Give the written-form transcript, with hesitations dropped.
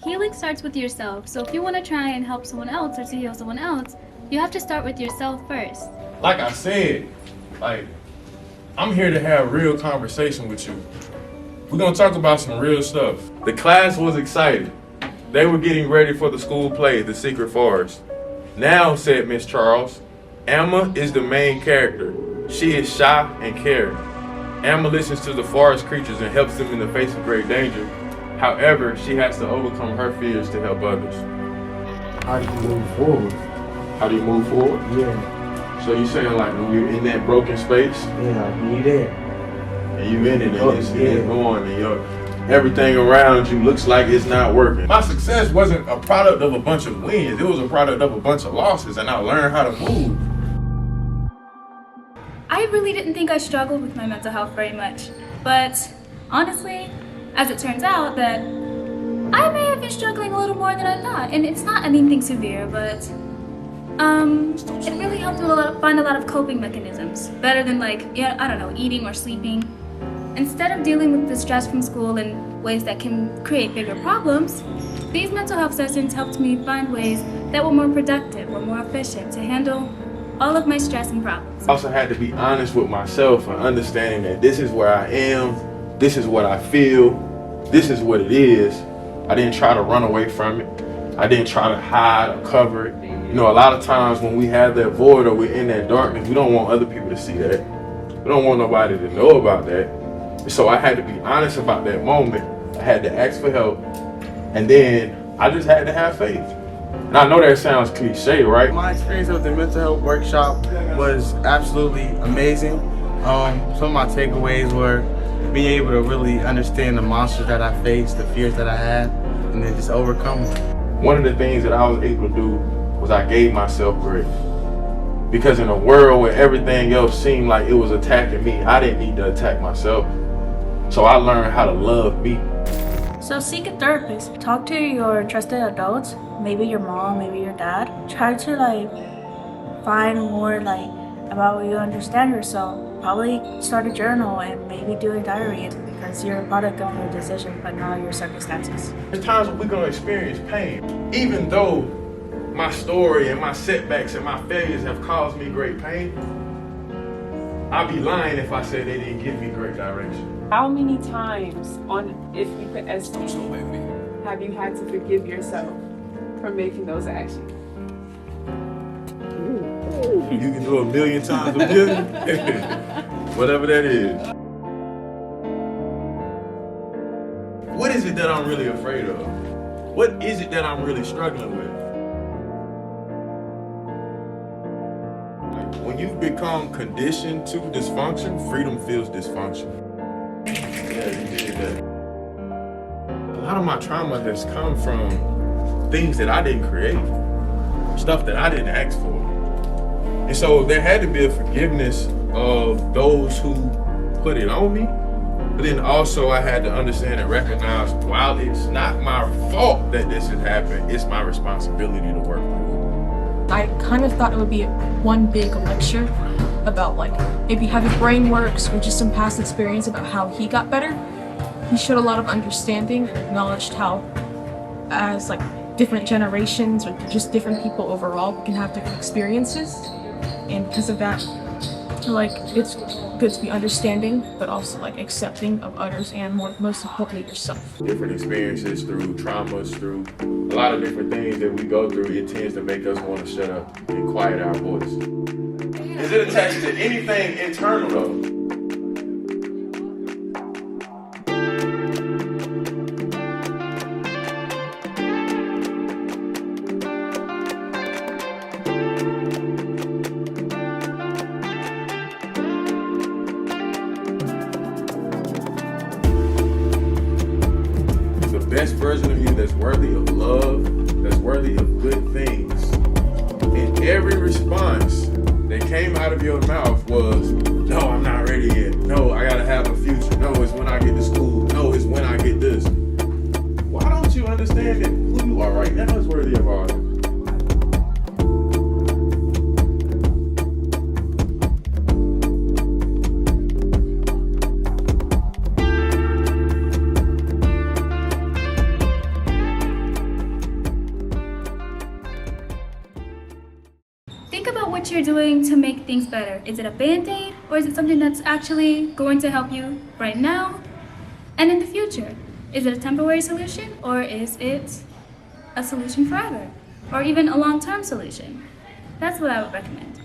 healing starts with yourself. So if you want to try and help someone else or to heal someone else, you have to start with yourself first. Like I said, I'm here to have real conversation with you. We're gonna talk about some real stuff. The class was excited. They were getting ready for the school play, The Secret Forest. Now, said Miss Charles, Emma is the main character. She is shy and caring. Emma listens to the forest creatures and helps them in the face of great danger. However, she has to overcome her fears to help others. How do you move forward? How do you move forward? Yeah, So you saying like when you're in that broken space yeah, you there. and you in it and it's Yeah. going and everything around you looks like it's not working. My success wasn't a product of a bunch of wins. It was a product of a bunch of losses, and I learned how to move. I really didn't think I struggled with my mental health very much, but honestly, as it turns out, that I may have been struggling a little more than I thought, and it's not anything severe, but it really helped me find a lot of coping mechanisms, better than eating or sleeping. Instead of dealing with the stress from school in ways that can create bigger problems, these mental health sessions helped me find ways that were more productive or more efficient to handle all of my stress and problems. I also had to be honest with myself and understanding that this is where I am, this is what I feel, this is what it is. I didn't try to run away from it. I didn't try to hide or cover it. You know, a lot of times when we have that void or we're in that darkness, we don't want other people to see that. We don't want nobody to know about that. So I had to be honest about that moment. I had to ask for help. And then I just had to have faith. And I know that sounds cliche, right? My experience with the mental health workshop was absolutely amazing. Some of my takeaways were being able to really understand the monsters that I faced, the fears that I had, and then just overcome them. One of the things that I was able to do was I gave myself grace. Because in a world where everything else seemed like it was attacking me, I didn't need to attack myself. So I learned how to love me. So seek a therapist. Talk to your trusted adults, maybe your mom, maybe your dad. Try to find more about what you understand yourself. Probably start a journal and maybe do a diary because you're a product of your decision, but not your circumstances. There's times when we're gonna experience pain. Even though my story and my setbacks and my failures have caused me great pain, I'd be lying if I said they didn't give me great direction. How many times, if you could estimate, have you had to forgive yourself for making those actions? You can do 1,000,000 times a million, whatever that is. What is it that I'm really afraid of? What is it that I'm really struggling with? When you've become conditioned to dysfunction, freedom feels dysfunction. Yeah, you did that. A lot of my trauma has come from things that I didn't create, stuff that I didn't ask for. And so there had to be a forgiveness of those who put it on me. But then also I had to understand and recognize while it's not my fault that this has happened, it's my responsibility to work through it. I kind of thought it would be one big lecture about maybe how his brain works or just some past experience about how he got better. He showed a lot of understanding, acknowledged how as different generations or just different people overall can have different experiences. And because of that, it's good to be understanding, but also accepting of others and most importantly yourself. Different experiences through traumas, through a lot of different things that we go through, it tends to make us want to shut up and quiet our voice. Is it attached to anything internal though? The best version of you that's worthy of love, that's worthy of good things. In every response that came out of your mouth was, no, I'm not ready yet. No, I gotta have a future. No, it's when I get to school. No, it's when I get this. Why don't you understand that who you are right now is worthy of all that? think about what you're doing to make things better. Is it a band-aid, or is it something that's actually going to help you right now and in the future? Is it a temporary solution, or is it a solution forever? Or even a long-term solution? That's what I would recommend.